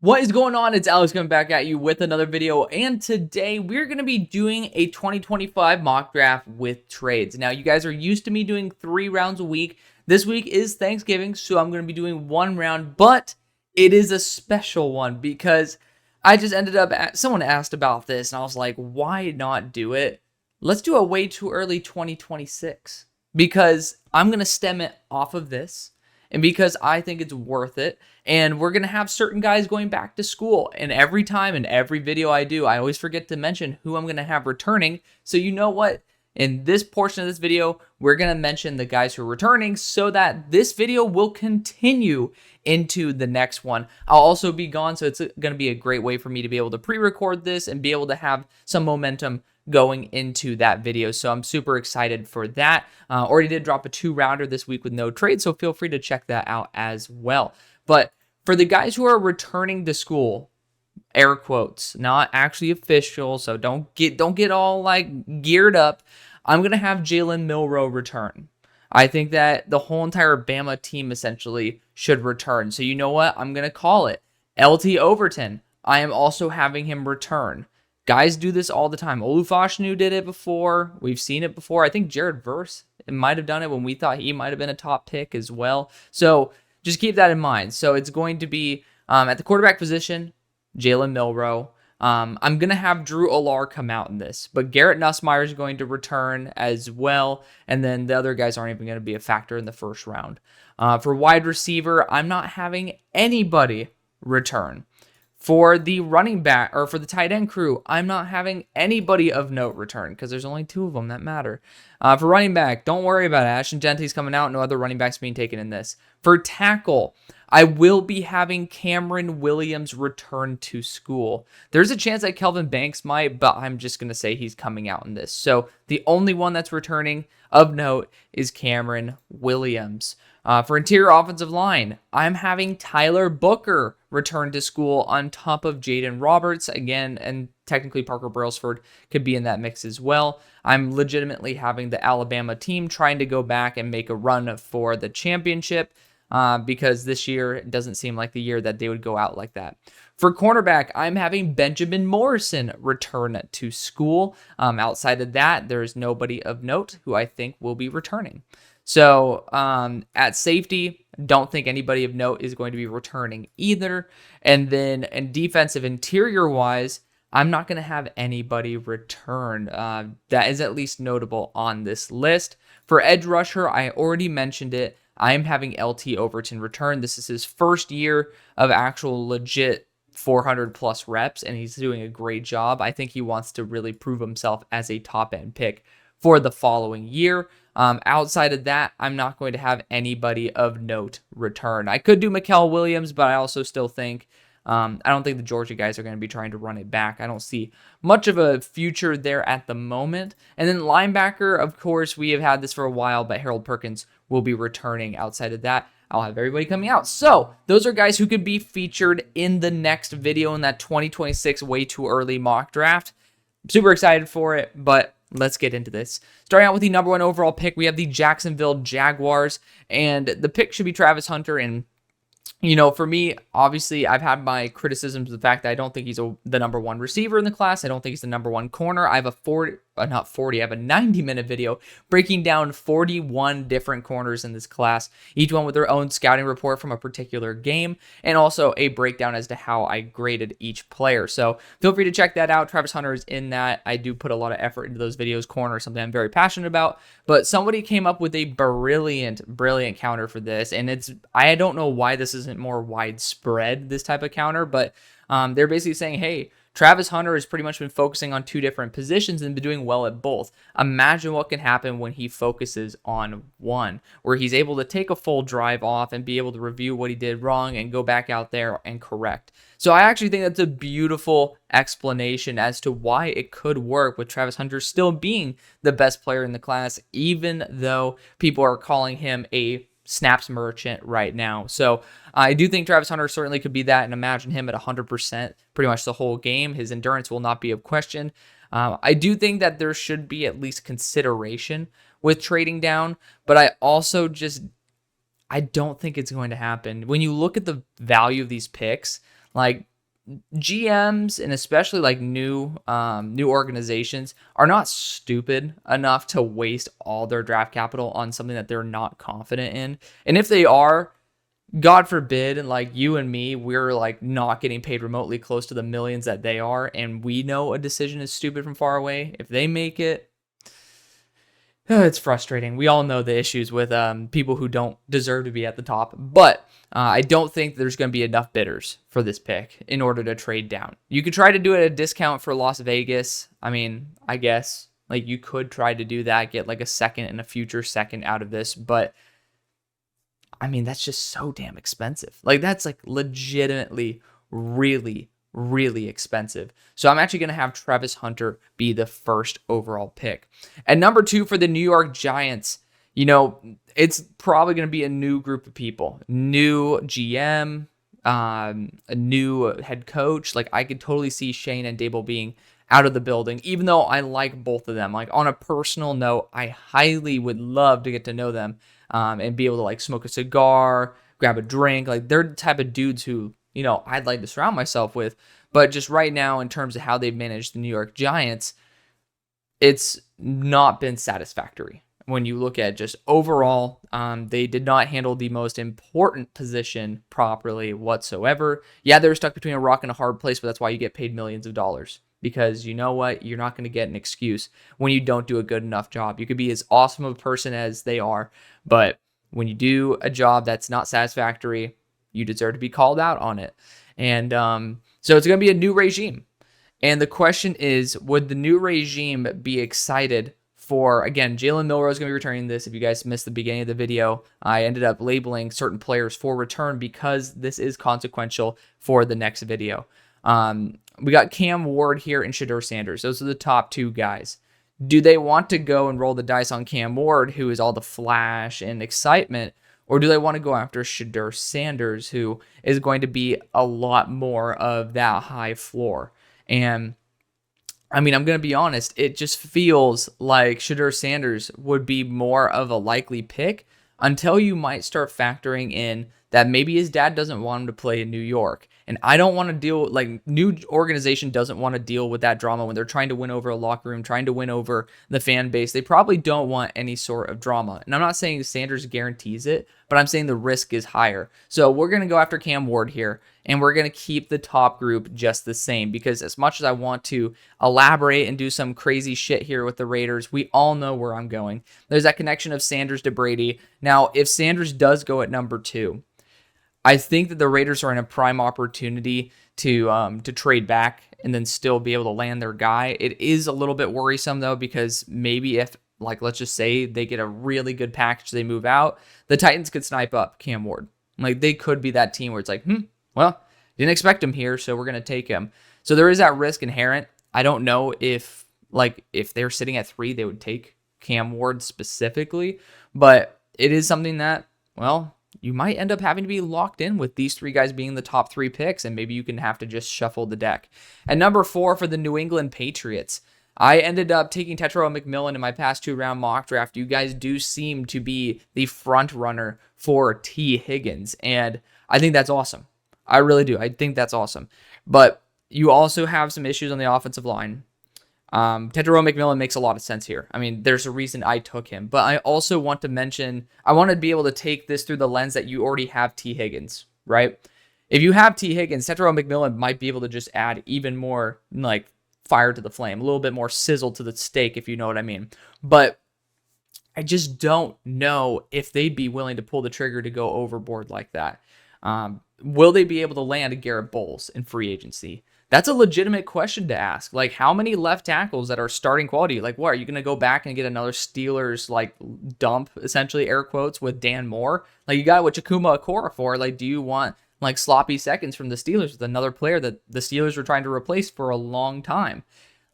What is going on? It's Alex coming back at you with another video, and today we're going to be doing a 2025 mock draft with trades. Now, you guys are used to me doing 3 rounds a week. This week is Thanksgiving, so I'm going to be doing 1 round, but it is a special one because I just ended up someone asked about this, and I was like, why not do it? Let's do a way too early 2026 because I'm going to stem it off of this. And because I think it's worth it, and we're going to have certain guys going back to school. And every time in every video I do, I always forget to mention who I'm going to have returning. So you know what? In this portion of this video, we're going to mention the guys who are returning so that this video will continue into the next one. I'll also be gone, so it's going to be a great way for me to be able to pre-record this and be able to have some momentum going into that video. So I'm super excited for that. Already did drop a 2-rounder this week with no trade, so feel free to check that out as well. But for the guys who are returning to school, air quotes, not actually official, so don't get all like geared up. I'm gonna have Jalen Milroe return. I think that the whole entire Bama team essentially should return. So you know what? I'm gonna call it LT Overton. I am also having him return. Guys do this all the time. Olufashinu did it before. We've seen it before. I think Jared Verse might have done it when we thought he might have been a top pick as well. So just keep that in mind. So it's going to be at the quarterback position, Jalen Milroe. I'm going to have Drew Allar come out in this, but Garrett Nussmeier is going to return as well. And then the other guys aren't even going to be a factor in the first round. For wide receiver, I'm not having anybody return. For the running back, or for the tight end crew, I'm not having anybody of note return because there's only 2 of them that matter. For running back, don't worry about it. Ashton Genty's coming out. No other running backs being taken in this. For tackle, I will be having Cameron Williams return to school. There's a chance that Kelvin Banks might, but I'm just going to say he's coming out in this. So the only one that's returning of note is Cameron Williams. For interior offensive line, I'm having Tyler Booker return to school on top of Jaden Roberts again, and technically Parker Brailsford could be in that mix as well. I'm legitimately having the Alabama team trying to go back and make a run for the championship because this year it doesn't seem like the year that they would go out like that. For cornerback, I'm having Benjamin Morrison return to school. Outside of that, there is nobody of note who I think will be returning. So at safety, don't think anybody of note is going to be returning either. And then in defensive interior wise, I'm not going to have anybody return. That is at least notable on this list. For edge rusher, I already mentioned it. I'm having LT Overton return. This is his first year of actual legit 400 plus reps, and he's doing a great job. I think he wants to really prove himself as a top end pick for the following year. Outside of that, I'm not going to have anybody of note return. I could do Mikael Williams, but I also still think, I don't think the Georgia guys are going to be trying to run it back. I don't see much of a future there at the moment. And then linebacker, of course, we have had this for a while, but Harold Perkins will be returning. Outside of that, I'll have everybody coming out. So those are guys who could be featured in the next video in that 2026 way too early mock draft. I'm super excited for it, but let's get into this. Starting out with the number 1 overall pick, we have the Jacksonville Jaguars, and the pick should be Travis Hunter. And you know, for me, obviously, I've had my criticisms of the fact that I don't think he's the number 1 receiver in the class. I don't think he's the number 1 corner. I have a 90-minute video breaking down 41 different corners in this class, each one with their own scouting report from a particular game, and also a breakdown as to how I graded each player. So feel free to check that out. Travis Hunter is in that. I do put a lot of effort into those videos. Corner is something I'm very passionate about, but somebody came up with a brilliant counter for this, and I don't know why this isn't more widespread, this type of counter, but they're basically saying, hey, Travis Hunter has pretty much been focusing on 2 different positions and been doing well at both. Imagine what can happen when he focuses on one, where he's able to take a full drive off and be able to review what he did wrong and go back out there and correct. So I actually think that's a beautiful explanation as to why it could work with Travis Hunter still being the best player in the class, even though people are calling him a snaps merchant right now. So I do think Travis Hunter certainly could be that, and imagine him at 100% pretty much the whole game. His endurance will not be of question. I do think that there should be at least consideration with trading down, but I also I don't think it's going to happen. When you look at the value of these picks, Like GMs and especially like new organizations are not stupid enough to waste all their draft capital on something that they're not confident in. And if they are, God forbid, and like you and me, we're like not getting paid remotely close to the millions that they are, and we know a decision is stupid from far away. If they make it, it's frustrating. We all know the issues with people who don't deserve to be at the top, but I don't think there's going to be enough bidders for this pick in order to trade down. You could try to do it at a discount for Las Vegas. I mean, I guess like you could try to do that, get like a second and a future second out of this, but I mean, that's just so damn expensive. Like that's like legitimately really, really expensive. So I'm actually going to have Travis Hunter be the first overall pick. At number 2 for the New York Giants, you know, it's probably going to be a new group of people, new GM, a new head coach. Like I could totally see Shane and Dable being out of the building, even though I like both of them. Like on a personal note, I highly would love to get to know them and be able to like smoke a cigar, grab a drink. Like they're the type of dudes who, you know, I'd like to surround myself with. But just right now, in terms of how they've managed the New York Giants, it's not been satisfactory. When you look at just overall, they did not handle the most important position properly whatsoever. Yeah, they were stuck between a rock and a hard place, but that's why you get paid millions of dollars. Because you know what? You're not going to get an excuse when you don't do a good enough job. You could be as awesome of a person as they are, but when you do a job that's not satisfactory, you deserve to be called out on it. And so it's going to be a new regime. And the question is, would the new regime be excited for, again, Jalen Milroe is going to be returning this. If you guys missed the beginning of the video, I ended up labeling certain players for return because this is consequential for the next video. We got Cam Ward here and Shedeur Sanders. Those are the top 2 guys. Do they want to go and roll the dice on Cam Ward, who is all the flash and excitement, or do they want to go after Shedeur Sanders, who is going to be a lot more of that high floor? And I mean, I'm going to be honest, it just feels like Shedeur Sanders would be more of a likely pick until you might start factoring in that maybe his dad doesn't want him to play in New York. And I don't want to deal, like, new organization doesn't want to deal with that drama when they're trying to win over a locker room, trying to win over the fan base. They probably don't want any sort of drama. And I'm not saying Sanders guarantees it, but I'm saying the risk is higher. So we're going to go after Cam Ward here, and we're going to keep the top group just the same, because as much as I want to elaborate and do some crazy shit here with the Raiders, we all know where I'm going. There's that connection of Sanders to Brady. Now, if Sanders does go at number 2, I think that the Raiders are in a prime opportunity to trade back and then still be able to land their guy. It is a little bit worrisome, though, because maybe if, like, let's just say they get a really good package, they move out, the Titans could snipe up Cam Ward. Like, they could be that team where it's like, well, didn't expect him here, so we're going to take him. So there is that risk inherent. I don't know if they're sitting at 3, they would take Cam Ward specifically, but it is something that, well, you might end up having to be locked in with these 3 guys being the top 3 picks, and maybe you can have to just shuffle the deck. At number 4 for the New England Patriots, I ended up taking Tetairoa McMillan in my past 2-round mock draft. You guys do seem to be the front runner for T. Higgins, and I think that's awesome. I really do. I think that's awesome. But you also have some issues on the offensive line. Tetairoa McMillan makes a lot of sense here. I mean, there's a reason I took him, but I also want to mention, I want to be able to take this through the lens that you already have T. Higgins, right? If you have T. Higgins, Tetairoa McMillan might be able to just add even more, like, fire to the flame, a little bit more sizzle to the steak, if you know what I mean. But I just don't know if they'd be willing to pull the trigger to go overboard like that. Will they be able to land a Garrett Bowles in free agency? That's a legitimate question to ask. Like, how many left tackles that are starting quality? Like, what, are you going to go back and get another Steelers, like, dump, essentially, air quotes, with Dan Moore? Like, you got what Chakuma Okora for. Like, do you want, like, sloppy seconds from the Steelers with another player that the Steelers were trying to replace for a long time?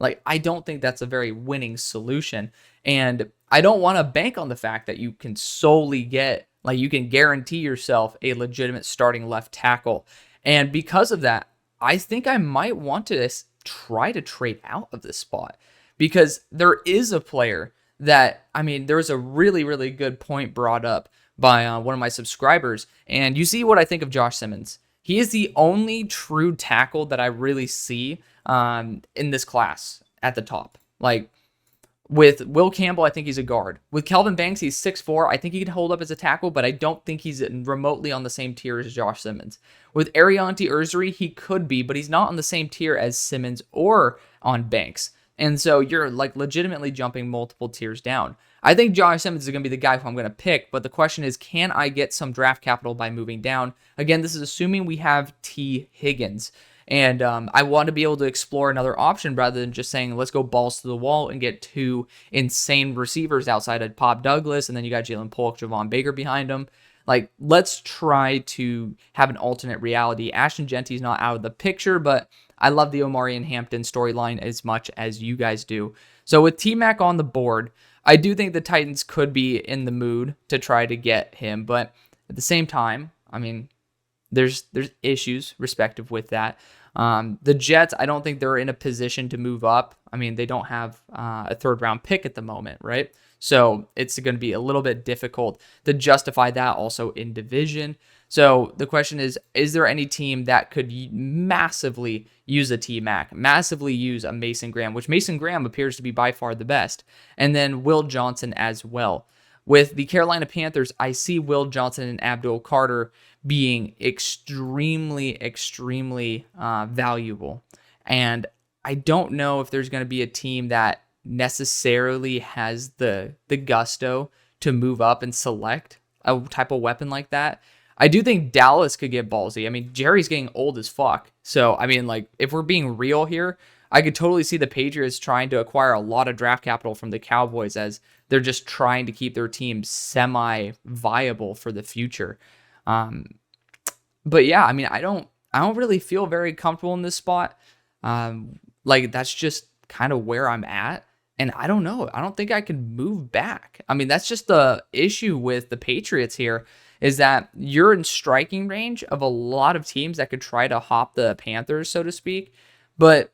Like, I don't think that's a very winning solution. And I don't want to bank on the fact that you can solely get, like, you can guarantee yourself a legitimate starting left tackle. And because of that, I think I might want to try to trade out of this spot, because there is a player that, I mean, there was a really, really good point brought up by one of my subscribers, and you see what I think of Josh Simmons. he is the only true tackle that I really see in this class at the top. Like, with Will Campbell, I think he's a guard. With Kelvin Banks, he's 6'4". I think he can hold up as a tackle, but I don't think he's remotely on the same tier as Josh Simmons. With Arianti Ursary, he could be, but he's not on the same tier as Simmons or on Banks. And so you're like legitimately jumping multiple tiers down. I think Josh Simmons is going to be the guy who I'm going to pick, but the question is, can I get some draft capital by moving down? Again, this is assuming we have T. Higgins. And I want to be able to explore another option rather than just saying, let's go balls to the wall and get two insane receivers outside of Pop Douglas, and then you got Jalen Polk, Javon Baker behind him. Like, let's try to have an alternate reality. Ashton Genty's not out of the picture, but I love the Omari and Hampton storyline as much as you guys do. So with T-Mac on the board, I do think the Titans could be in the mood to try to get him, but at the same time, I mean, there's issues respective with that. The Jets, I don't think they're in a position to move up. I mean, they don't have a third round pick at the moment, right? So it's going to be a little bit difficult to justify that also in division. So the question is there any team that could massively use a T-Mac, massively use a Mason Graham, which Mason Graham appears to be by far the best, and then Will Johnson as well. With the Carolina Panthers, I see Will Johnson and Abdul Carter being extremely, extremely valuable. And I don't know if there's going to be a team that necessarily has the gusto to move up and select a type of weapon like that. I do think Dallas could get ballsy. I mean, Jerry's getting old as fuck. So, I mean, like, if we're being real here, I could totally see the Patriots trying to acquire a lot of draft capital from the Cowboys as they're just trying to keep their team semi-viable for the future. But yeah, I mean, I don't really feel very comfortable in this spot. Like, that's just kind of where I'm at. And I don't know. I don't think I can move back. I mean, that's just the issue with the Patriots here, is that you're in striking range of a lot of teams that could try to hop the Panthers, so to speak. But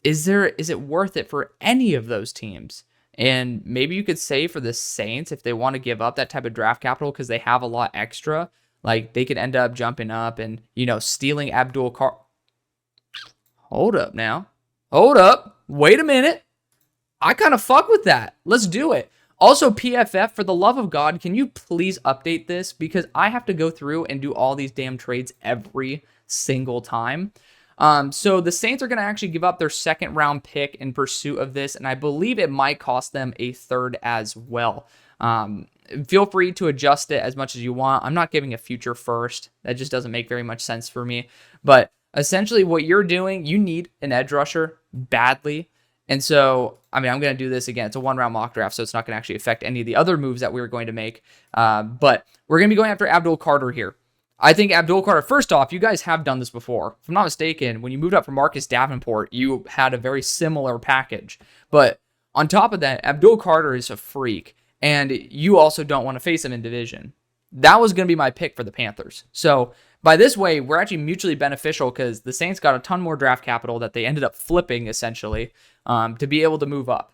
is it worth it for any of those teams? And maybe you could say for the Saints, if they want to give up that type of draft capital because they have a lot extra, like they could end up jumping up and, stealing Abdul Carr. Hold up now. Hold up. Wait a minute. I kind of fuck with that. Let's do it. Also, PFF, for the love of God, can you please update this? Because I have to go through and do all these damn trades every single time. So the Saints are going to actually give up their second round pick in pursuit of this, and I believe it might cost them a third as well. Feel free to adjust it as much as you want. I'm not giving a future first. That just doesn't make very much sense for me. But essentially what you're doing, you need an edge rusher badly. And so, I mean, I'm going to do this again. It's a one-round mock draft, so it's not going to actually affect any of the other moves that we were going to make. But we're going to be going after Abdul Carter here. I think Abdul Carter, first off, you guys have done this before. If I'm not mistaken, when you moved up from Marcus Davenport, you had a very similar package. But on top of that, Abdul Carter is a freak, and you also don't want to face him in division. That was going to be my pick for the Panthers. So by this way, we're actually mutually beneficial because the Saints got a ton more draft capital that they ended up flipping, essentially, to be able to move up.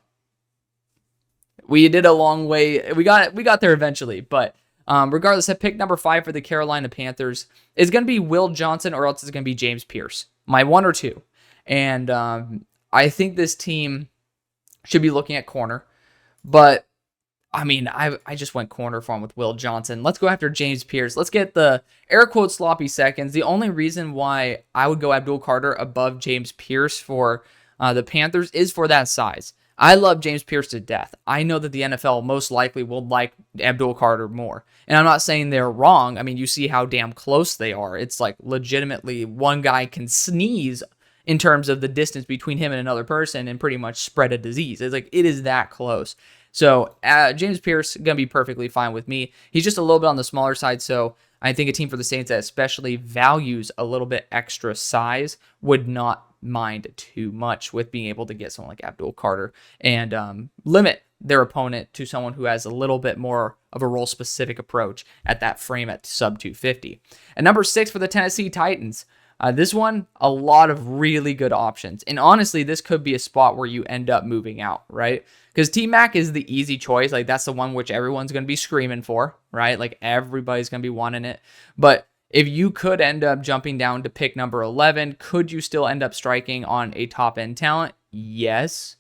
We did a long way. We got there eventually, but regardless, at pick number 5 for the Carolina Panthers is going to be Will Johnson, or else it's going to be James Pierce, my 1 or 2. And I think this team should be looking at corner, but I mean, I just went corner for him with Will Johnson. Let's go after James Pierce. Let's get the air quote sloppy seconds. The only reason why I would go Abdul Carter above James Pierce for the Panthers is for that size. I love James Pierce to death. I know that the NFL most likely will like Abdul Carter more. And I'm not saying they're wrong. I mean, you see how damn close they are. It's like legitimately one guy can sneeze in terms of the distance between him and another person and pretty much spread a disease. It's like, it is that close. So James Pierce is going to be perfectly fine with me. He's just a little bit on the smaller side, so I think a team for the Saints that especially values a little bit extra size would not mind too much with being able to get someone like Abdul Carter and limit their opponent to someone who has a little bit more of a role-specific approach at that frame at sub 250. And number 6 for the Tennessee Titans. This one, a lot of really good options. And honestly, this could be a spot where you end up moving out, right? Because T-Mac is the easy choice. Like, that's the one which everyone's going to be screaming for, right? Like, everybody's going to be wanting it. But if you could end up jumping down to pick number 11, could you still end up striking on a top-end talent? Yes.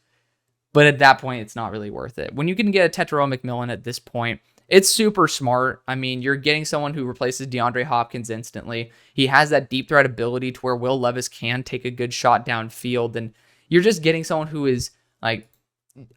But at that point, it's not really worth it. When you can get a Tetairoa McMillan at this point, it's super smart. I mean, you're getting someone who replaces DeAndre Hopkins instantly. He has that deep threat ability to where Will Levis can take a good shot downfield. And you're just getting someone who is like,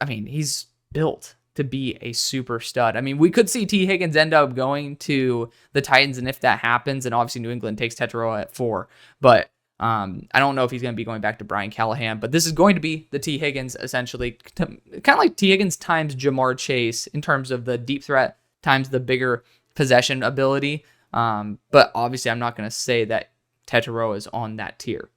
I mean, he's built to be a super stud. I mean, we could see T. Higgins end up going to the Titans, and if that happens, and obviously New England takes Tetairoa at 4. But I don't know if he's going to be going back to Brian Callahan, but this is going to be the T. Higgins, essentially, kind of like T. Higgins times Jamar Chase in terms of the deep threat times the bigger possession ability. But obviously, I'm not going to say that Tetairoa is on that tier.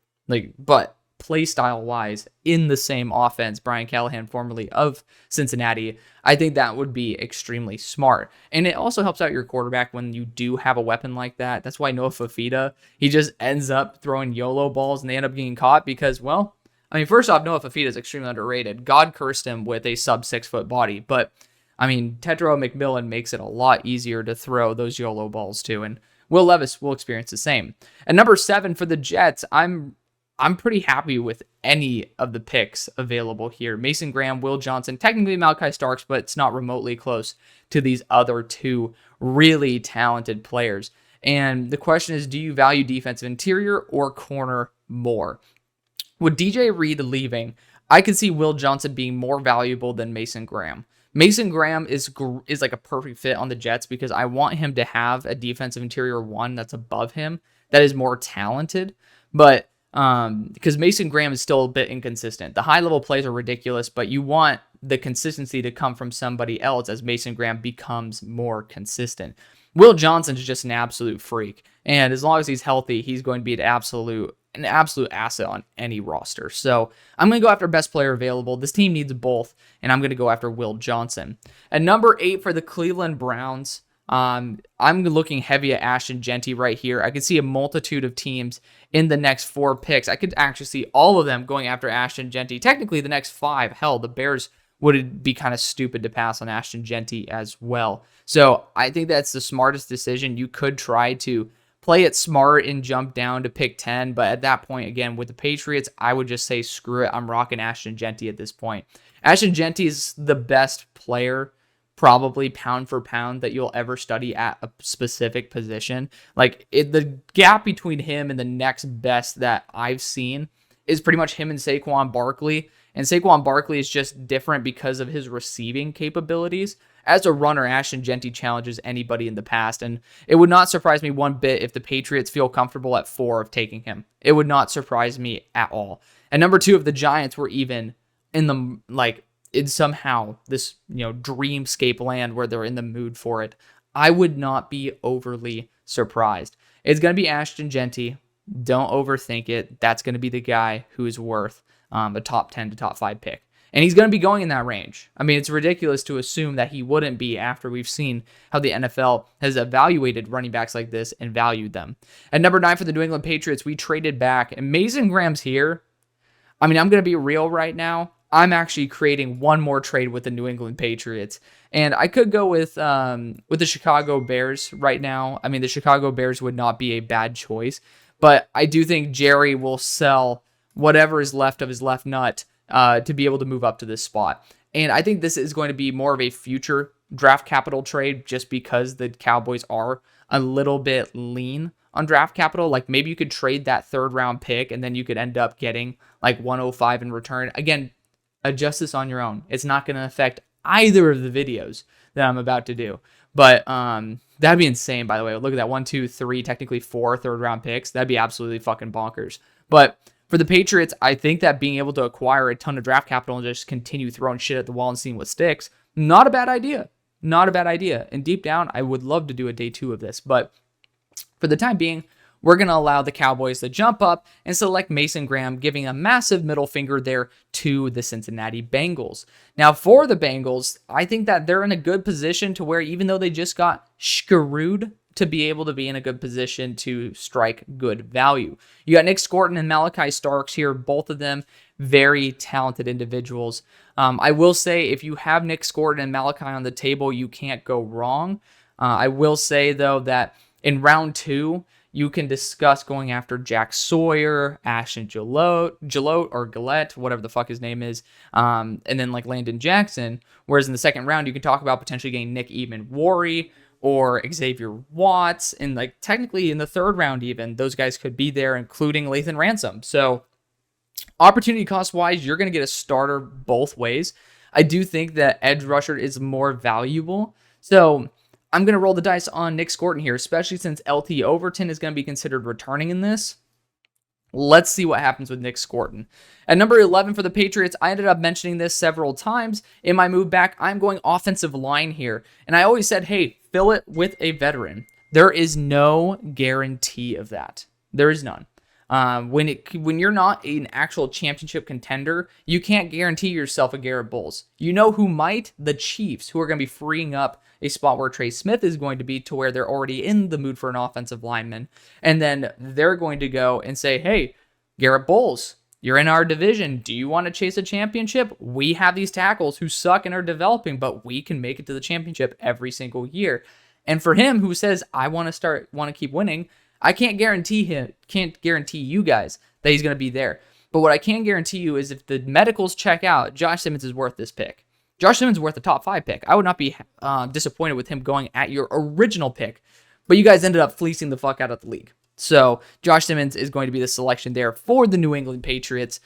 But play style wise, in the same offense, Brian Callahan, formerly of Cincinnati, I think that would be extremely smart. And it also helps out your quarterback when you do have a weapon like that. That's why Noah Fafita, he just ends up throwing YOLO balls and they end up getting caught because, well, I mean, first off, Noah Fafita is extremely underrated. God cursed him with a sub 6 foot body, but I mean, Tetairoa McMillan makes it a lot easier to throw those YOLO balls to, and Will Levis will experience the same. At number 7 for the Jets, I'm pretty happy with any of the picks available here. Mason Graham, Will Johnson, technically Malachi Starks, but it's not remotely close to these other 2 really talented players. And the question is, do you value defensive interior or corner more? With DJ Reed leaving, I could see Will Johnson being more valuable than Mason Graham. Mason Graham is like a perfect fit on the Jets because I want him to have a defensive interior 1 that's above him that is more talented. But because Mason Graham is still a bit inconsistent. The high-level plays are ridiculous, but you want the consistency to come from somebody else as Mason Graham becomes more consistent. Will Johnson is just an absolute freak, and as long as he's healthy, he's going to be an absolute asset on any roster. So I'm going to go after best player available. This team needs both, and I'm going to go after Will Johnson. At number 8 for the Cleveland Browns, I'm looking heavy at Ashton Jeanty right here. I could see a multitude of teams in the next 4 picks. I could actually see all of them going after Ashton Jeanty. Technically, the next 5. Hell, the Bears would be kind of stupid to pass on Ashton Jeanty as well. So I think that's the smartest decision. You could try to play it smart and jump down to pick 10, but at that point, again, with the Patriots, I would just say, screw it. I'm rocking Ashton Jeanty at this point. Ashton Jeanty is the best player, probably pound for pound, that you'll ever study at a specific position. The gap between him and the next best that I've seen is pretty much him and Saquon Barkley. And Saquon Barkley is just different because of his receiving capabilities. As a runner, Ashton Jeanty challenges anybody in the past, and it would not surprise me one bit if the Patriots feel comfortable at 4 of taking him. It would not surprise me at all. And number 2 of the Giants were even in the, in somehow this, dreamscape land where they're in the mood for it. I would not be overly surprised. It's going to be Ashton Jeanty. Don't overthink it. That's going to be the guy who is worth a top 10 to top 5 pick. And he's going to be going in that range. I mean, it's ridiculous to assume that he wouldn't be after we've seen how the NFL has evaluated running backs like this and valued them. At number 9 for the New England Patriots, we traded back. And Mason Graham's here. I mean, I'm going to be real right now. I'm actually creating one more trade with the New England Patriots. And I could go with the Chicago Bears right now. I mean, the Chicago Bears would not be a bad choice. But I do think Jerry will sell whatever is left of his left nut to be able to move up to this spot. And I think this is going to be more of a future draft capital trade just because the Cowboys are a little bit lean on draft capital. Like maybe you could trade that 3rd round pick and then you could end up getting like 105 in return. Again, adjust this on your own. It's not going to affect either of the videos that I'm about to do. But that'd be insane, by the way. Look at that. 1, 2, 3, technically 4 3rd round picks. That'd be absolutely fucking bonkers. But for the Patriots, I think that being able to acquire a ton of draft capital and just continue throwing shit at the wall and seeing what sticks, not a bad idea. Not a bad idea. And deep down, I would love to do a day 2 of this. But for the time being, we're going to allow the Cowboys to jump up and select Mason Graham, giving a massive middle finger there to the Cincinnati Bengals. Now, for the Bengals, I think that they're in a good position to where even though they just got screwed, to be able to be in a good position to strike good value. You got Nick Scorton and Malachi Starks here, both of them very talented individuals. I will say if you have Nick Scorton and Malachi on the table, you can't go wrong. I will say, though, that in round 2, you can discuss going after Jack Sawyer, Ashton Gillette, or Gillette, whatever the fuck his name is, and then like Landon Jackson. Whereas in the second round, you can talk about potentially getting Nick Eamon-Worry or Xavier Watts. And like technically in the third round even, those guys could be there, including Lathan Ransom. So opportunity cost wise, you're going to get a starter both ways. I do think that edge rusher is more valuable. So I'm going to roll the dice on Nick Scorton here, especially since LT Overton is going to be considered returning in this. Let's see what happens with Nick Scorton. At number 11 for the Patriots, I ended up mentioning this several times in my move back. I'm going offensive line here. And I always said, hey, fill it with a veteran. There is no guarantee of that. There is none. When you're not an actual championship contender, you can't guarantee yourself a Garrett Bowles. You know who might? The Chiefs, who are going to be freeing up a spot where Trey Smith is going to be, to where they're already in the mood for an offensive lineman. And then they're going to go and say, hey, Garrett Bowles, you're in our division. Do you want to chase a championship? We have these tackles who suck and are developing, but we can make it to the championship every single year. And for him, who says, I want to keep winning, I can't guarantee you guys that he's going to be there. But what I can guarantee you is if the medicals check out, Josh Simmons is worth this pick. Josh Simmons is worth a top 5 pick. I would not be disappointed with him going at your original pick. But you guys ended up fleecing the fuck out of the league. So Josh Simmons is going to be the selection there for the New England Patriots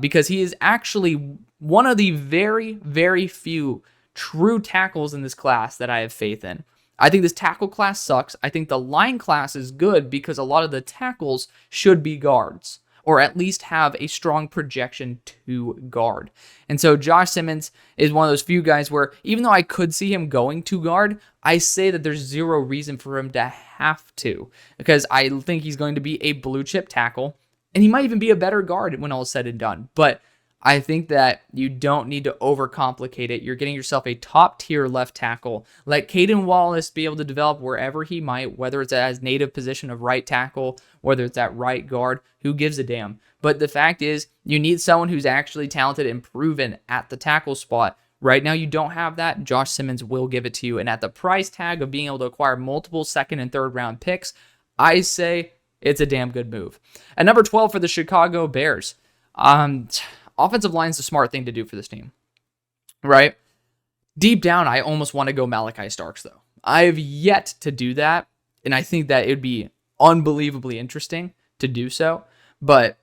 because he is actually one of the very, very few true tackles in this class that I have faith in. I think this tackle class sucks. I think the line class is good because a lot of the tackles should be guards, or at least have a strong projection to guard. And so Josh Simmons is one of those few guys where, even though I could see him going to guard, I say that there's zero reason for him to have to, because I think he's going to be a blue chip tackle, and he might even be a better guard when all is said and done. But I think that you don't need to overcomplicate it. You're getting yourself a top-tier left tackle. Let Caden Wallace be able to develop wherever he might, whether it's at his native position of right tackle, whether it's at right guard. Who gives a damn? But the fact is, you need someone who's actually talented and proven at the tackle spot. Right now, you don't have that. Josh Simmons will give it to you. And at the price tag of being able to acquire multiple second and third round picks, I say it's a damn good move. At number 12 for the Chicago Bears. Offensive line is the smart thing to do for this team, right? Deep down, I almost want to go Malachi Starks, though. I have yet to do that, and I think that it would be unbelievably interesting to do so, but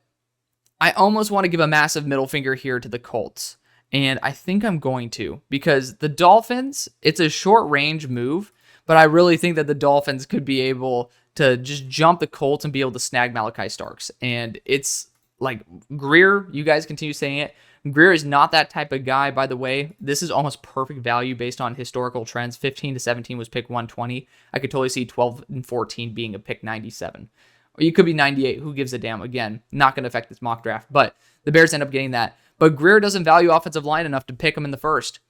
I almost want to give a massive middle finger here to the Colts, and I think I'm going to, because the Dolphins, it's a short-range move, but I really think that the Dolphins could be able to just jump the Colts and be able to snag Malachi Starks, and it's like Greer, you guys continue saying it. Greer is not that type of guy, by the way. This is almost perfect value based on historical trends. 15 to 17 was pick 120. I could totally see 12 and 14 being a pick 97. Or you could be 98. Who gives a damn? Again, not going to affect this mock draft, but the Bears end up getting that. But Greer doesn't value offensive line enough to pick him in the first.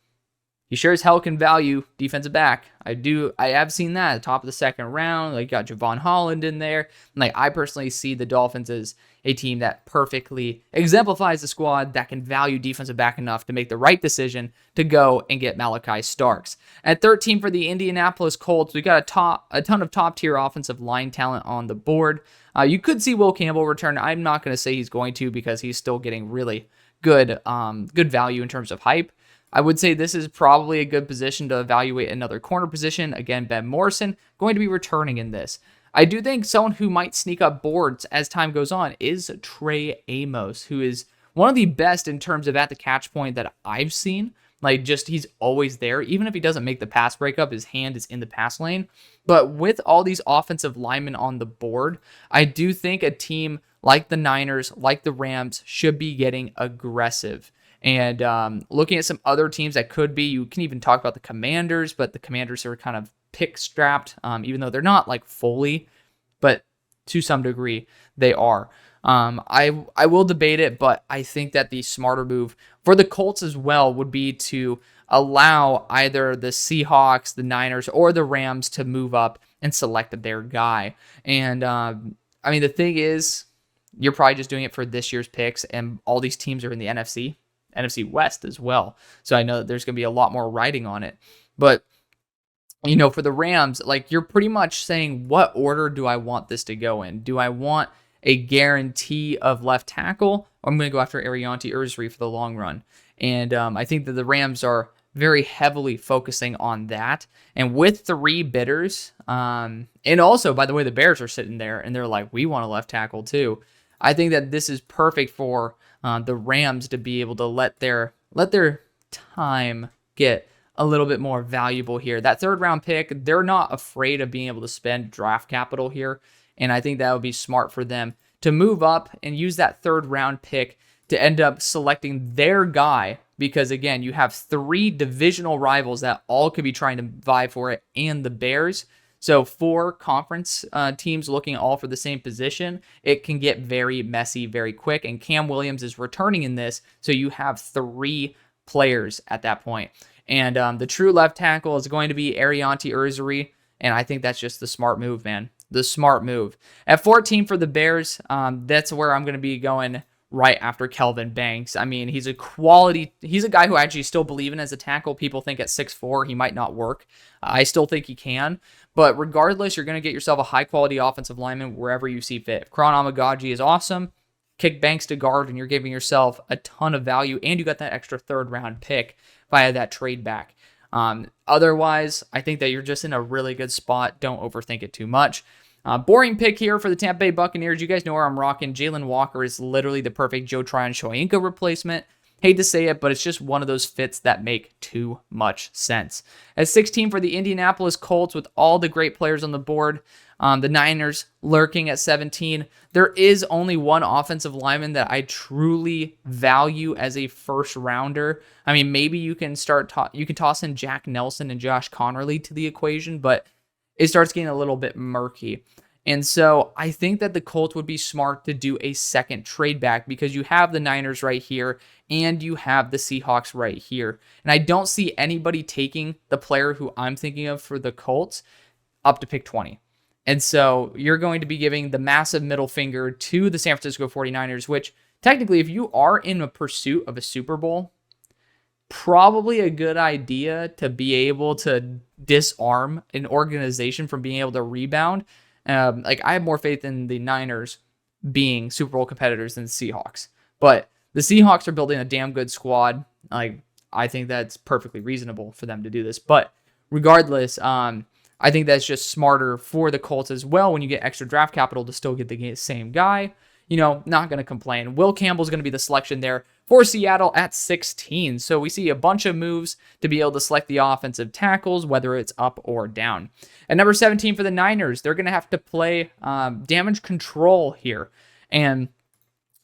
He sure as hell can value defensive back. I have seen that at the top of the second round. Like, got Javon Holland in there. Like, I personally see the Dolphins as a team that perfectly exemplifies the squad that can value defensive back enough to make the right decision to go and get Malachi Starks. At 13 for the Indianapolis Colts, we got a ton of top-tier offensive line talent on the board. You could see Will Campbell return. I'm not going to say he's going to, because he's still getting really good value in terms of hype. I would say this is probably a good position to evaluate another corner position. Again, Ben Morrison going to be returning in this. I do think someone who might sneak up boards as time goes on is Trey Amos, who is one of the best in terms of at the catch point that I've seen. Like, just he's always there. Even if he doesn't make the pass breakup, his hand is in the pass lane. But with all these offensive linemen on the board, I do think a team like the Niners, like the Rams, should be getting aggressive. And looking at some other teams that could be, you can even talk about the Commanders, but the Commanders are kind of pick strapped, even though they're not like fully, but to some degree they are. I will debate it, but I think that the smarter move for the Colts as well would be to allow either the Seahawks, the Niners, or the Rams to move up and select their guy. And I mean, the thing is, you're probably just doing it for this year's picks, and all these teams are in the NFC West as well. So I know that there's going to be a lot more writing on it. But for the Rams, like you're pretty much saying, what order do I want this to go in? Do I want a guarantee of left tackle, or I'm going to go after Arianti Ursary for the long run? And I think that the Rams are very heavily focusing on that. And with 3 bidders, and also, by the way, the Bears are sitting there and they're like, we want a left tackle too. I think that this is perfect for the Rams to be able to let their time get a little bit more valuable here. That 3rd round pick, they're not afraid of being able to spend draft capital here. And I think that would be smart for them to move up and use that 3rd round pick to end up selecting their guy. Because again, you have 3 divisional rivals that all could be trying to vie for it, and the Bears. So 4 conference teams looking all for the same position, it can get very messy very quick. And Cam Williams is returning in this, so you have 3 players at that point. And the true left tackle is going to be Arianti Ursary, and I think that's just the smart move, man. The smart move. At 14 for the Bears, that's where I'm going to be going right after Kelvin Banks. I mean, he's a guy who I actually still believe in as a tackle. People think at 6'4" he might not work. I still think he can. But regardless, you're going to get yourself a high-quality offensive lineman wherever you see fit. If Kron Amagaji is awesome, kick Banks to guard, and you're giving yourself a ton of value, and you got that extra 3rd round pick via that trade back. Otherwise, I think that you're just in a really good spot. Don't overthink it too much. Boring pick here for the Tampa Bay Buccaneers. You guys know where I'm rocking. Jalen Walker is literally the perfect Joe Tryon-Shoyinka replacement. Hate to say it, but it's just one of those fits that make too much sense. At 16 for the Indianapolis Colts, with all the great players on the board, the Niners lurking at 17. There is only one offensive lineman that I truly value as a first rounder. I mean, maybe you can toss in Jack Nelson and Josh Connerly to the equation, but it starts getting a little bit murky. And so I think that the Colts would be smart to do a second trade back, because you have the Niners right here and you have the Seahawks right here. And I don't see anybody taking the player who I'm thinking of for the Colts up to pick 20. And so you're going to be giving the massive middle finger to the San Francisco 49ers, which technically, if you are in a pursuit of a Super Bowl, probably a good idea to be able to disarm an organization from being able to rebound. I have more faith in the Niners being Super Bowl competitors than the Seahawks. But the Seahawks are building a damn good squad. I think that's perfectly reasonable for them to do this. But regardless, I think that's just smarter for the Colts as well when you get extra draft capital to still get the same guy. Not going to complain. Will Campbell's going to be the selection there for Seattle at 16. So we see a bunch of moves to be able to select the offensive tackles, whether it's up or down. At number 17 for the Niners, they're going to have to play damage control here. And,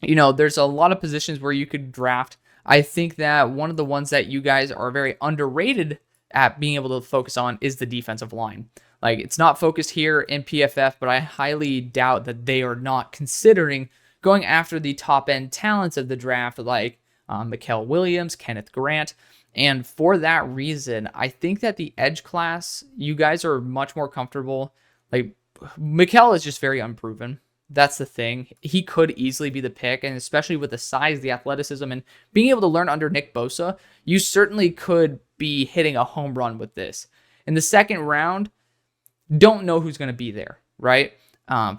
there's a lot of positions where you could draft. I think that one of the ones that you guys are very underrated at being able to focus on is the defensive line. It's not focused here in PFF, but I highly doubt that they are not considering going after the top-end talents of the draft, like Mikael Williams, Kenneth Grant. And for that reason, I think that the edge class, you guys are much more comfortable. Mikael is just very unproven. That's the thing. He could easily be the pick, and especially with the size, the athleticism, and being able to learn under Nick Bosa, you certainly could be hitting a home run with this. In the 2nd round, don't know who's going to be there, right?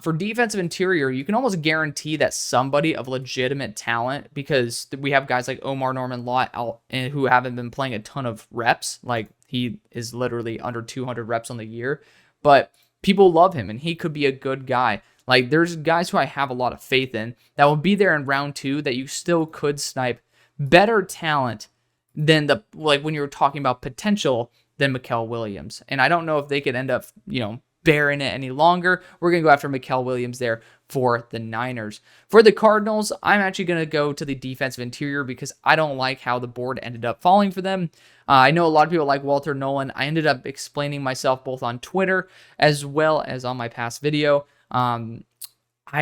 For defensive interior, you can almost guarantee that somebody of legitimate talent, because we have guys like Omar Norman-Lott out who haven't been playing a ton of reps. He is literally under 200 reps on the year, but people love him, and he could be a good guy. There's guys who I have a lot of faith in that will be there in round 2 that you still could snipe better talent than when you're talking about potential than Mikael Williams. And I don't know if they could end up, bearing it any longer. We're going to go after Mikael Williams there for the Niners. For the Cardinals, I'm actually going to go to the defensive interior because I don't like how the board ended up falling for them. I know a lot of people like Walter Nolan. I ended up explaining myself both on Twitter as well as on my past video. I'm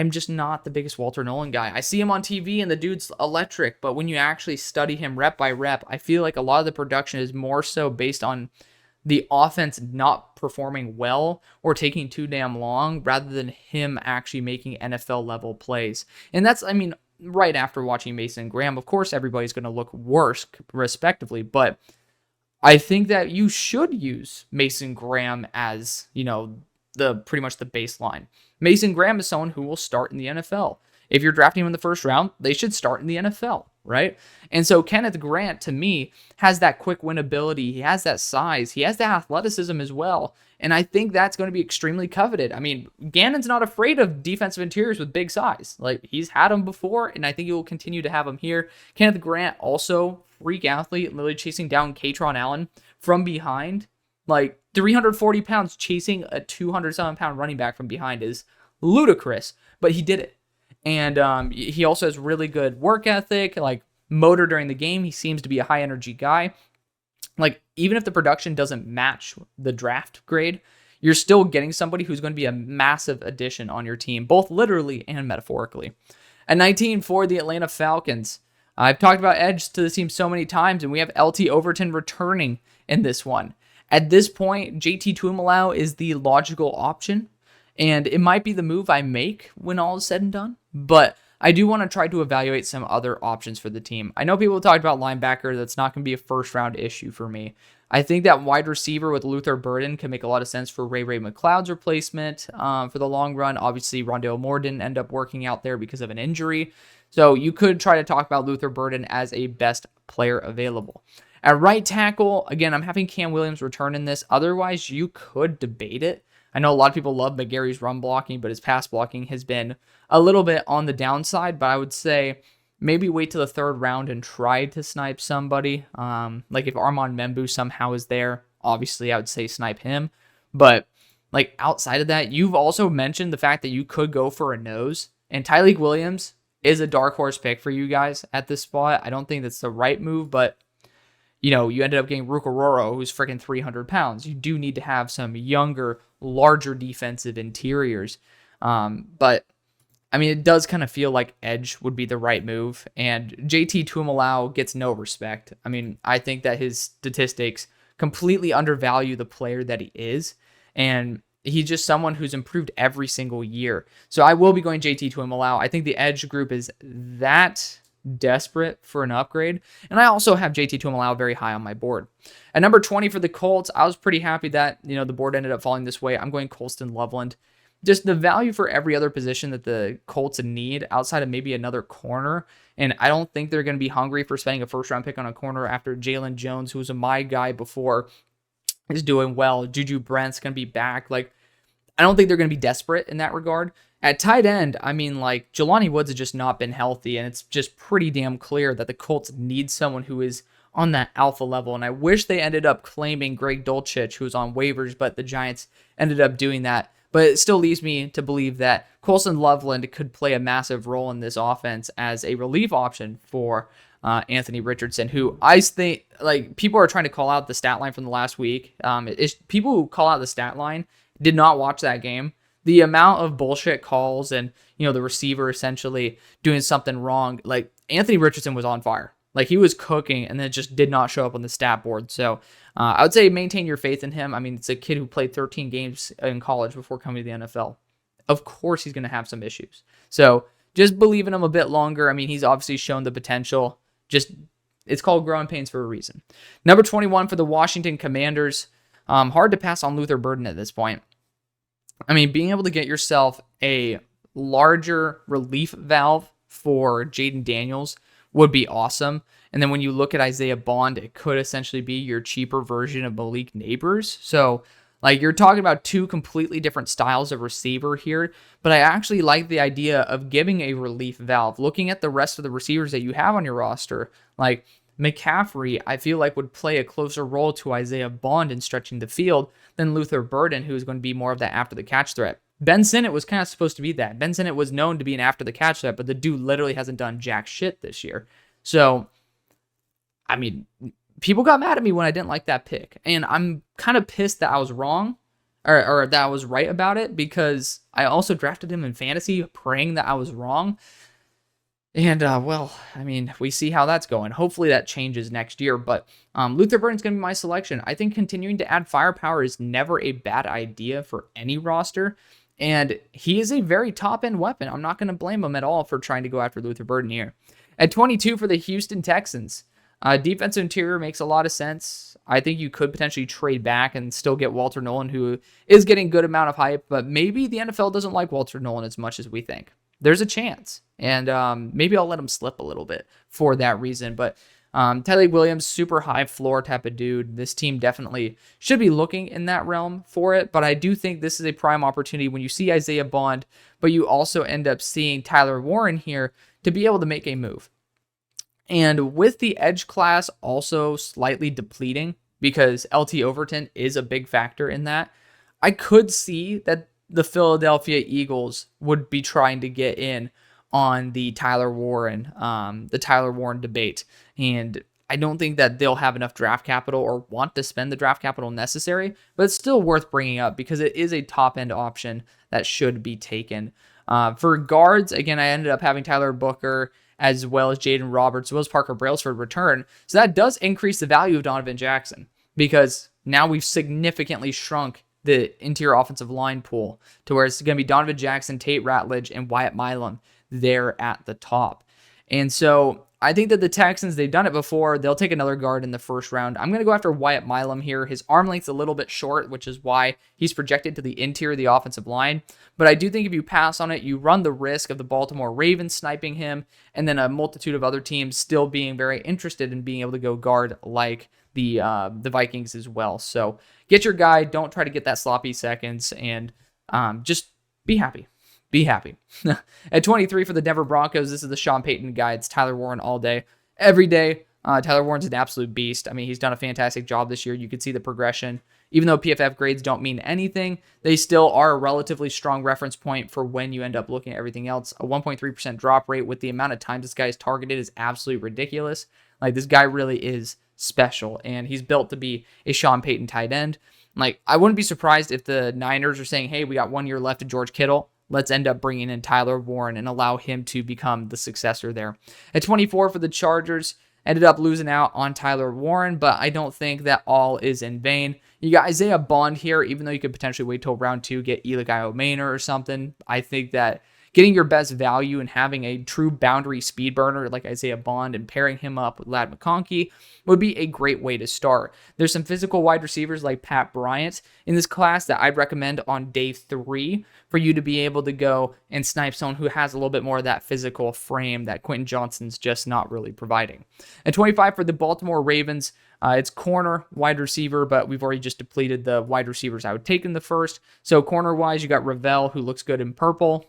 just not the biggest Walter Nolan guy. I see him on TV and the dude's electric, but when you actually study him rep by rep, I feel like a lot of the production is more so based on the offense not performing well or taking too damn long rather than him actually making NFL level plays. And that's, right after watching Mason Graham, of course, everybody's going to look worse respectively, but I think that you should use Mason Graham as, the pretty much the baseline. Mason Graham is someone who will start in the NFL. If you're drafting him in the first round, they should start in the NFL, right? And so Kenneth Grant, to me, has that quick win ability. He has that size. He has that athleticism as well. And I think that's going to be extremely coveted. I mean, Gannon's not afraid of defensive interiors with big size. Like, he's had them before, and I think he will continue to have them here. Kenneth Grant, also freak athlete, literally chasing down Katron Allen from behind. Like, 340 pounds chasing a 207-pound running back from behind is ludicrous, but he did it. And he also has really good work ethic, like motor during the game. He seems to be a high-energy guy. Like, even if the production doesn't match the draft grade, you're still getting somebody who's going to be a massive addition on your team, both literally and metaphorically. At 19 for the Atlanta Falcons, I've talked about edge to the team so many times, and we have LT Overton returning in this one. At this point, JT Tuimoloau is the logical option, and it might be the move I make when all is said and done, but I do want to try to evaluate some other options for the team. I know people talked about linebacker. That's not going to be a first-round issue for me. I think that wide receiver with Luther Burden can make a lot of sense for Ray McLeod's replacement for the long run. Obviously, Rondale Moore didn't end up working out there because of an injury. So you could try to talk about Luther Burden as a best player available. At right tackle, again, I'm having Cam Williams return in this. Otherwise, you could debate it. I know a lot of people love McGarry's run blocking, but his pass blocking has been a little bit on the downside. But I would say maybe wait till the third round and try to snipe somebody. Like if Armand Membu somehow is there, obviously I would say snipe him. But like outside of that, you've also mentioned the fact that you could go for a nose. And Tyleik Williams is a dark horse pick for you guys at this spot. I don't think that's the right move, but you ended up getting Rukaroro, who's freaking 300 pounds. You do need to have some younger, larger defensive interiors. But, I mean, it does kind of feel like edge would be the right move. And JT Tuimoloau gets no respect. I mean, I think that his statistics completely undervalue the player that he is. And he's just someone who's improved every single year. So I will be going JT Tuimoloau. I think the edge group is that desperate for an upgrade. And I also have JT Tuimoloau very high on my board. At number 20 for the Colts, I was pretty happy that, the board ended up falling this way. I'm going Colston Loveland. Just the value for every other position that the Colts need outside of maybe another corner. And I don't think they're going to be hungry for spending a first round pick on a corner after Jalen Jones, who was my guy before, is doing well. Juju Brent's going to be back. Like, I don't think they're going to be desperate in that regard. At tight end, I mean, like, Jelani Woods has just not been healthy, and it's just pretty damn clear that the Colts need someone who is on that alpha level, and I wish they ended up claiming Greg Dulcich, who was on waivers, but the Giants ended up doing that. But it still leaves me to believe that Colston Loveland could play a massive role in this offense as a relief option for Anthony Richardson, who I think, like, people are trying to call out the stat line from the last week. People who call out the stat line did not watch that game. The amount of bullshit calls and, the receiver essentially doing something wrong, like, Anthony Richardson was on fire. Like, he was cooking, and then it just did not show up on the stat board. So I would say maintain your faith in him. I mean, it's a kid who played 13 games in college before coming to the NFL. Of course he's going to have some issues. So just believe in him a bit longer. I mean, he's obviously shown the potential. It's called growing pains for a reason. Number 21 for the Washington Commanders. Hard to pass on Luther Burden at this point. I mean, being able to get yourself a larger relief valve for Jaden Daniels would be awesome. And then when you look at Isaiah Bond, it could essentially be your cheaper version of Malik Neighbors. So, like, you're talking about two completely different styles of receiver here, but I actually like the idea of giving a relief valve. Looking at the rest of the receivers that you have on your roster, like McCaffrey, I feel like would play a closer role to Isaiah Bond in stretching the field than Luther Burden, who is going to be more of that after-the-catch threat. Ben Sinnott was kind of supposed to be that. Ben Sinnott was known to be an after-the-catch threat, but the dude literally hasn't done jack shit this year. So, I mean, people got mad at me when I didn't like that pick, and I'm kind of pissed that I was wrong, or that I was right about it, because I also drafted him in fantasy praying that I was wrong. And, well, I mean, we see how that's going. Hopefully that changes next year, but Luther Burden's going to be my selection. I think continuing to add firepower is never a bad idea for any roster, and he is a very top-end weapon. I'm not going to blame him at all for trying to go after Luther Burden here. At 22 for the Houston Texans, Defensive interior makes a lot of sense. I think you could potentially trade back and still get Walter Nolan, who is getting good amount of hype, but maybe the NFL doesn't like Walter Nolan as much as we think. There's a chance, and maybe I'll let him slip a little bit for that reason. But Tyler Williams, super high floor type of dude. This team definitely should be looking in that realm for it, but I do think this is a prime opportunity when you see Isaiah Bond, but you also end up seeing Tyler Warren here to be able to make a move. And with the edge class also slightly depleting, because LT Overton is a big factor in that, I could see that the Philadelphia Eagles would be trying to get in on the Tyler Warren debate. And I don't think that they'll have enough draft capital or want to spend the draft capital necessary, but it's still worth bringing up because it is a top-end option that should be taken. For guards, again, I ended up having Tyler Booker as well as Jaden Roberts, as well as Parker Brailsford return. So that does increase the value of Donovan Jackson because now we've significantly shrunk the interior offensive line pool to where it's going to be Donovan Jackson, Tate Ratledge, and Wyatt Milam there at the top. And so I think that the Texans, they've done it before. They'll take another guard in the first round. I'm going to go after Wyatt Milam here. His arm length's a little bit short, which is why he's projected to the interior of the offensive line. But I do think if you pass on it, you run the risk of the Baltimore Ravens sniping him and then a multitude of other teams still being very interested in being able to go guard like the Vikings as well. So get your guy. Don't try to get that sloppy seconds and just be happy. Be happy. At 23 for the Denver Broncos, this is the Sean Payton guy. It's Tyler Warren all day. Every day, Tyler Warren's an absolute beast. I mean, he's done a fantastic job this year. You can see the progression. Even though PFF grades don't mean anything, they still are a relatively strong reference point for when you end up looking at everything else. A 1.3% drop rate with the amount of times this guy is targeted is absolutely ridiculous. Like, this guy really is special, and he's built to be a Sean Payton tight end. Like, I wouldn't be surprised if the Niners are saying, hey, we got 1 year left of George Kittle. Let's end up bringing in Tyler Warren and allow him to become the successor there. At 24 for the Chargers, ended up losing out on Tyler Warren, but I don't think that all is in vain. You got Isaiah Bond here, even though you could potentially wait till round 2, get Eli Maynor or something. I think that getting your best value and having a true boundary speed burner like Isaiah Bond and pairing him up with Ladd McConkey would be a great way to start. There's some physical wide receivers like Pat Bryant in this class that I'd recommend on day 3 for you to be able to go and snipe someone who has a little bit more of that physical frame that Quentin Johnston's just not really providing. At 25 for the Baltimore Ravens, it's corner, wide receiver, but we've already just depleted the wide receivers I would take in the first. So corner-wise, you got Ravel, who looks good in purple.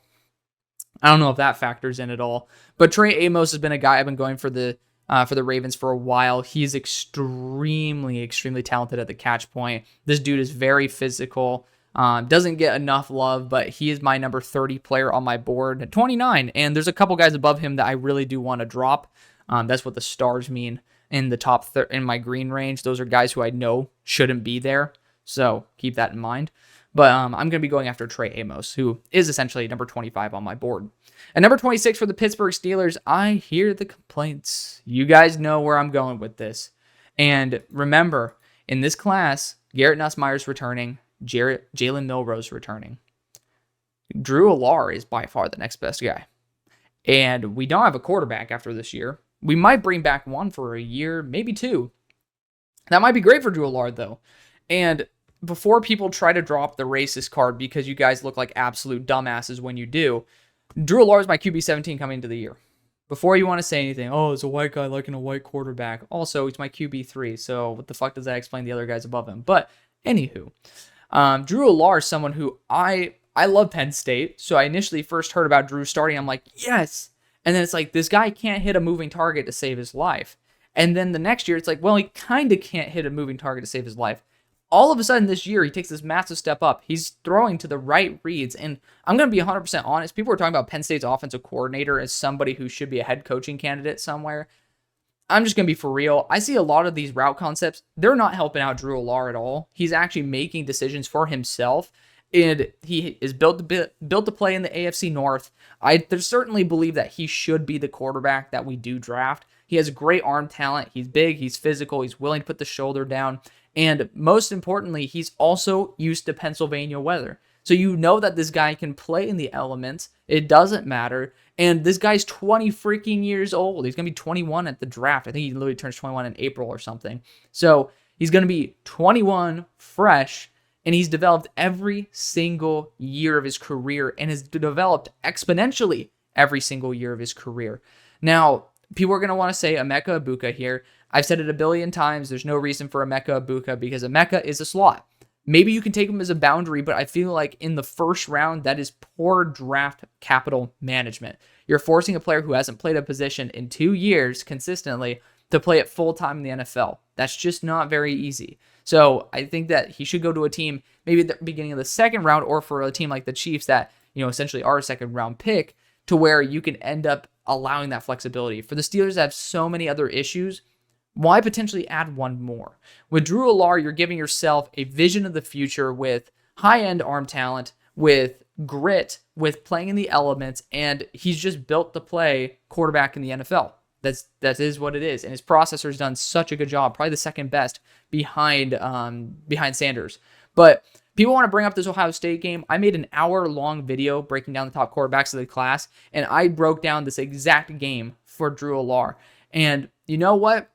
I don't know if that factors in at all. But Trey Amos has been a guy I've been going for the Ravens for a while. He's extremely, extremely talented at the catch point. This dude is very physical. Doesn't get enough love, but he is my number 30 player on my board at 29. And there's a couple guys above him that I really do want to drop. That's what the stars mean in the top in my green range. Those are guys who I know shouldn't be there. So keep that in mind. But I'm going to be going after Trey Amos, who is essentially number 25 on my board. At number 26 for the Pittsburgh Steelers, I hear the complaints. You guys know where I'm going with this. And remember, in this class, Garrett Nussmeier's returning, Jalen Milroe's returning. Drew Allar is by far the next best guy. And we don't have a quarterback after this year. We might bring back one for a year, maybe 2. That might be great for Drew Allar, though. And before people try to drop the racist card because you guys look like absolute dumbasses when you do, Drew Allar is my QB 17 coming into the year. Before you want to say anything, oh, it's a white guy liking a white quarterback. Also, he's my QB 3, so what the fuck does that explain the other guys above him? But anywho, Drew Allar is someone who I love Penn State, so I initially first heard about Drew starting. I'm like, yes. And then it's like, this guy can't hit a moving target to save his life. And then the next year, it's like, well, he kind of can't hit a moving target to save his life. All of a sudden this year, he takes this massive step up. He's throwing to the right reads. And I'm going to be 100% honest. People are talking about Penn State's offensive coordinator as somebody who should be a head coaching candidate somewhere. I'm just going to be for real. I see a lot of these route concepts. They're not helping out Drew Allar at all. He's actually making decisions for himself. And he is built to play in the AFC North. I certainly believe that he should be the quarterback that we do draft. He has great arm talent. He's big. He's physical. He's willing to put the shoulder down. And most importantly, he's also used to Pennsylvania weather. So you know that this guy can play in the elements. It doesn't matter. And this guy's 20 freaking years old. He's going to be 21 at the draft. I think he literally turns 21 in April or something. So he's going to be 21, fresh, and he's developed every single year of his career and has developed exponentially every single year of his career. Now, people are going to want to say Emeka Egbuka here. I've said it a billion times. There's no reason for Emeka Egbuka because Emeka is a slot. Maybe you can take him as a boundary, but I feel like in the first round, that is poor draft capital management. You're forcing a player who hasn't played a position in 2 years consistently to play it full-time in the NFL. That's just not very easy. So I think that he should go to a team maybe at the beginning of the second round, or for a team like the Chiefs that, essentially are a second round pick, to where you can end up allowing that flexibility. For the Steelers that have so many other issues, why potentially add one more? With Drew Allar, you're giving yourself a vision of the future with high-end arm talent, with grit, with playing in the elements, and he's just built to play quarterback in the NFL. That is what it is, and his processor's done such a good job, probably the second best behind Sanders. But people want to bring up this Ohio State game. I made an hour-long video breaking down the top quarterbacks of the class, and I broke down this exact game for Drew Allar. And you know what?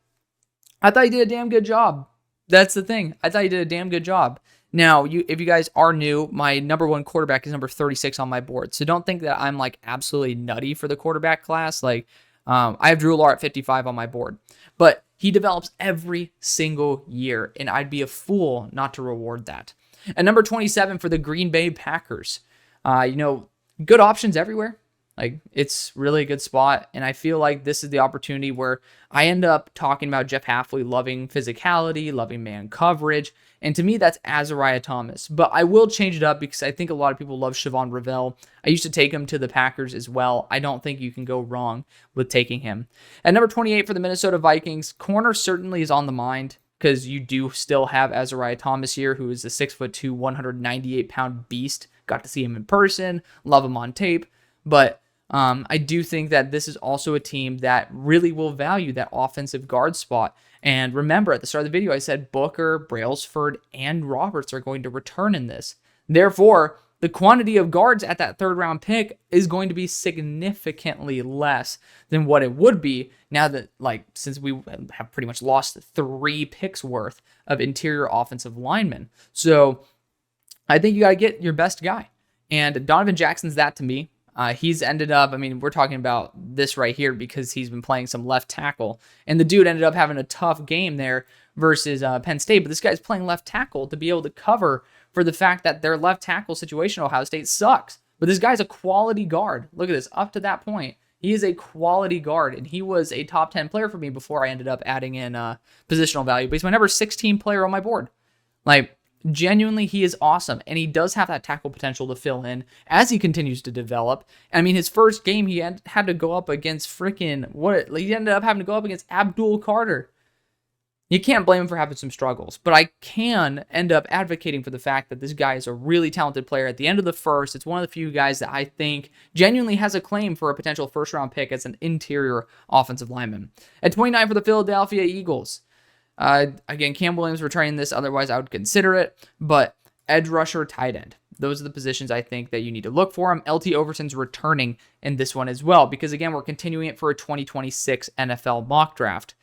I thought he did a damn good job. That's the thing. I thought he did a damn good job. Now, if you guys are new, my number one quarterback is number 36 on my board. So don't think that I'm like absolutely nutty for the quarterback class. Like, I have Drew Allar at 55 on my board. But he develops every single year, and I'd be a fool not to reward that. And number 27 for the Green Bay Packers. Good options everywhere. Like, it's really a good spot, and I feel like this is the opportunity where I end up talking about Jeff Hafley loving physicality, loving man coverage, and to me, that's Azariah Thomas. But I will change it up because I think a lot of people love Siobhan Revell. I used to take him to the Packers as well. I don't think you can go wrong with taking him. At number 28 for the Minnesota Vikings, corner certainly is on the mind because you do still have Azariah Thomas here, who is a 6'2", 198-pound beast. Got to see him in person, love him on tape, but I do think that this is also a team that really will value that offensive guard spot. And remember, at the start of the video, I said Booker, Brailsford, and Roberts are going to return in this. Therefore, the quantity of guards at that third-round pick is going to be significantly less than what it would be now that, since we have pretty much lost 3 picks worth of interior offensive linemen. So I think you got to get your best guy. And Donovan Jackson's that to me. He's ended up, we're talking about this right here because he's been playing some left tackle. And the dude ended up having a tough game there versus Penn State. But this guy's playing left tackle to be able to cover for the fact that their left tackle situation at Ohio State sucks. But this guy's a quality guard. Look at this. Up to that point, he is a quality guard. And he was a top 10 player for me before I ended up adding in positional value. But he's my number 16 player on my board. Genuinely, he is awesome, and he does have that tackle potential to fill in as he continues to develop. His first game, he had to go up against he ended up having to go up against Abdul Carter. You can't blame him for having some struggles, but I can end up advocating for the fact that this guy is a really talented player. At the end of the first, it's one of the few guys that I think genuinely has a claim for a potential first-round pick as an interior offensive lineman. At 29 for the Philadelphia Eagles. Again, Cam Williams returning this, otherwise I would consider it, but edge rusher, tight end. Those are the positions I think that you need to look for him. LT Overton's returning in this one as well, because again, we're continuing it for a 2026 NFL mock draft.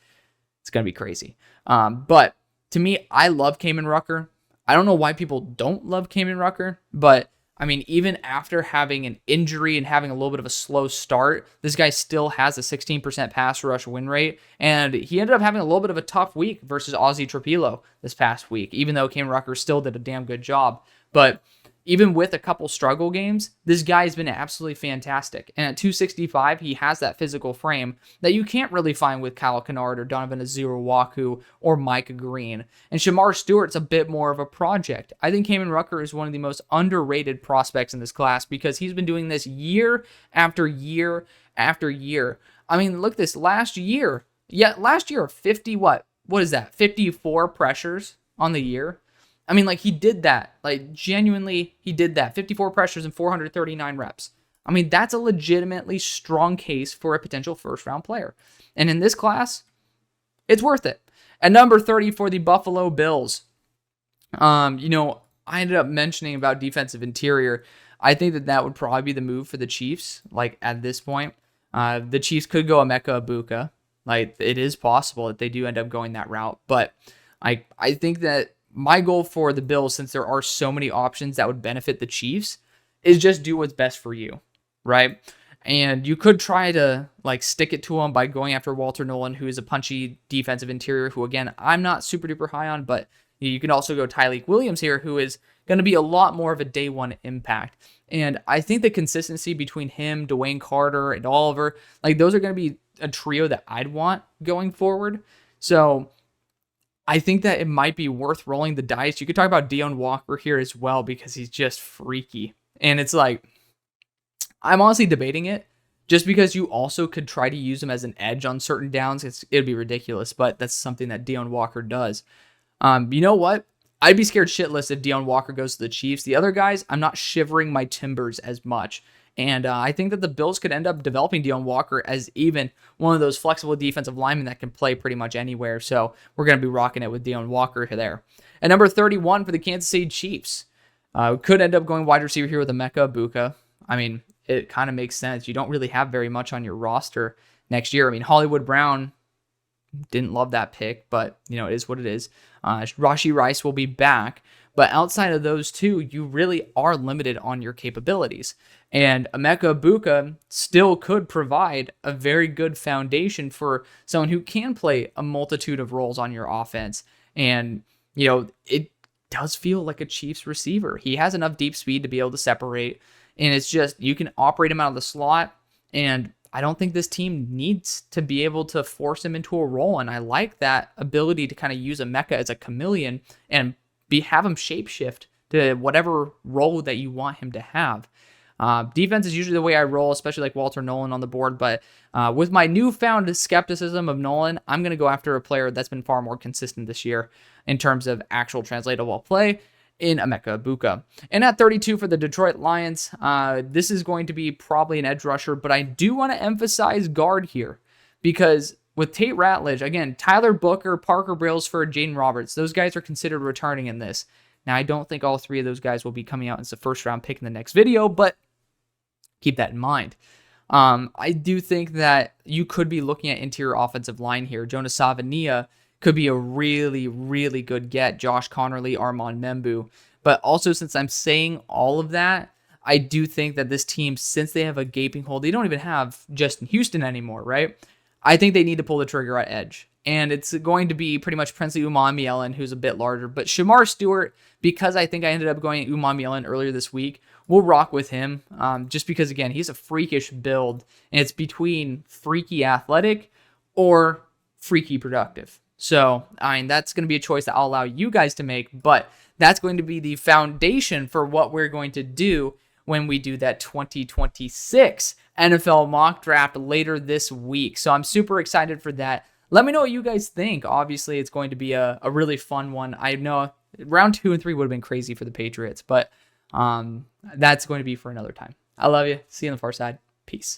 It's going to be crazy. But to me, I love Kamen Rucker. I don't know why people don't love Kamen Rucker, but even after having an injury and having a little bit of a slow start, this guy still has a 16% pass rush win rate, and he ended up having a little bit of a tough week versus Ozzie Trapilo this past week, even though Kamen Rucker still did a damn good job. But even with a couple struggle games, this guy has been absolutely fantastic. And at 265, he has that physical frame that you can't really find with Kyle Kennard or Donovan Azurewaku or Micah Green. And Shamar Stewart's a bit more of a project. I think Kamen Rucker is one of the most underrated prospects in this class because he's been doing this year after year after year. Look at this. Last year, 50 what? What is that? 54 pressures on the year. He did that. Genuinely, he did that. 54 pressures and 439 reps. That's a legitimately strong case for a potential first-round player. And in this class, it's worth it. At number 30 for the Buffalo Bills, I I ended up mentioning about defensive interior. I think that would probably be the move for the Chiefs, like at this point. The Chiefs could go Emeka Egbuka. Like, it is possible that they do end up going that route. But I think that my goal for the Bills, since there are so many options that would benefit the Chiefs, is just do what's best for you, right? And you could try to like stick it to them by going after Walter Nolan, who is a punchy defensive interior, who again, I'm not super duper high on, but you can also go Tyleik Williams here, who is going to be a lot more of a day one impact. And I think the consistency between him, Dwayne Carter, and Oliver, like those are going to be a trio that I'd want going forward. So I think that it might be worth rolling the dice. You could talk about Deone Walker here as well, because he's just freaky. And it's like, I'm honestly debating it, just because you also could try to use him as an edge on certain downs. It'd be ridiculous, but that's something that Deone Walker does. You know what? I'd be scared shitless if Deone Walker goes to the Chiefs. The other guys, I'm not shivering my timbers as much. And I think that the Bills could end up developing Deone Walker as even one of those flexible defensive linemen that can play pretty much anywhere. So we're going to be rocking it with Deone Walker there. At number 31 for the Kansas City Chiefs, could end up going wide receiver here with Emeka Egbuka. I mean, it kind of makes sense. You don't really have very much on your roster next year. I mean, Hollywood Brown, didn't love that pick, but it is what it is. Rashee Rice will be back, but outside of those two, you really are limited on your capabilities. And Emeka Egbuka still could provide a very good foundation for someone who can play a multitude of roles on your offense. And it does feel like a Chiefs receiver. He has enough deep speed to be able to separate, and it's just you can operate him out of the slot. And I don't think this team needs to be able to force him into a role. And I like that ability to kind of use Emeka as a chameleon and have him shapeshift to whatever role that you want him to have. Defense is usually the way I roll, especially like Walter Nolan on the board. But with my newfound skepticism of Nolan, I'm going to go after a player that's been far more consistent this year in terms of actual translatable play, in Emeka Egbuka. And at 32 for the Detroit Lions, this is going to be probably an edge rusher, but I do want to emphasize guard here, because with Tate Ratledge, again, Tyler Booker, Parker Brailsford, Jaden Roberts, those guys are considered returning in this. Now, I don't think all three of those guys will be coming out as a first-round pick in the next video, but keep that in mind. I do think that you could be looking at interior offensive line here. Jonas Savania could be a really, really good get. Josh Connerly, Armand Membu. But also, since I'm saying all of that, I do think that this team, since they have a gaping hole, they don't even have Justin Houston anymore, right? I think they need to pull the trigger at edge. And it's going to be pretty much Princely Umamielen, who's a bit larger. But Shamar Stewart, because I think I ended up going Umamielen earlier this week, we'll rock with him. Just because, again, he's a freakish build. And it's between freaky athletic or freaky productive. So, I mean, that's going to be a choice that I'll allow you guys to make. But that's going to be the foundation for what we're going to do when we do that 2026 NFL mock draft later this week. So I'm super excited for that. Let me know what you guys think. Obviously, it's going to be a really fun one. I know round 2 and 3 would have been crazy for the Patriots, but that's going to be for another time. I love you. See you on the far side. Peace.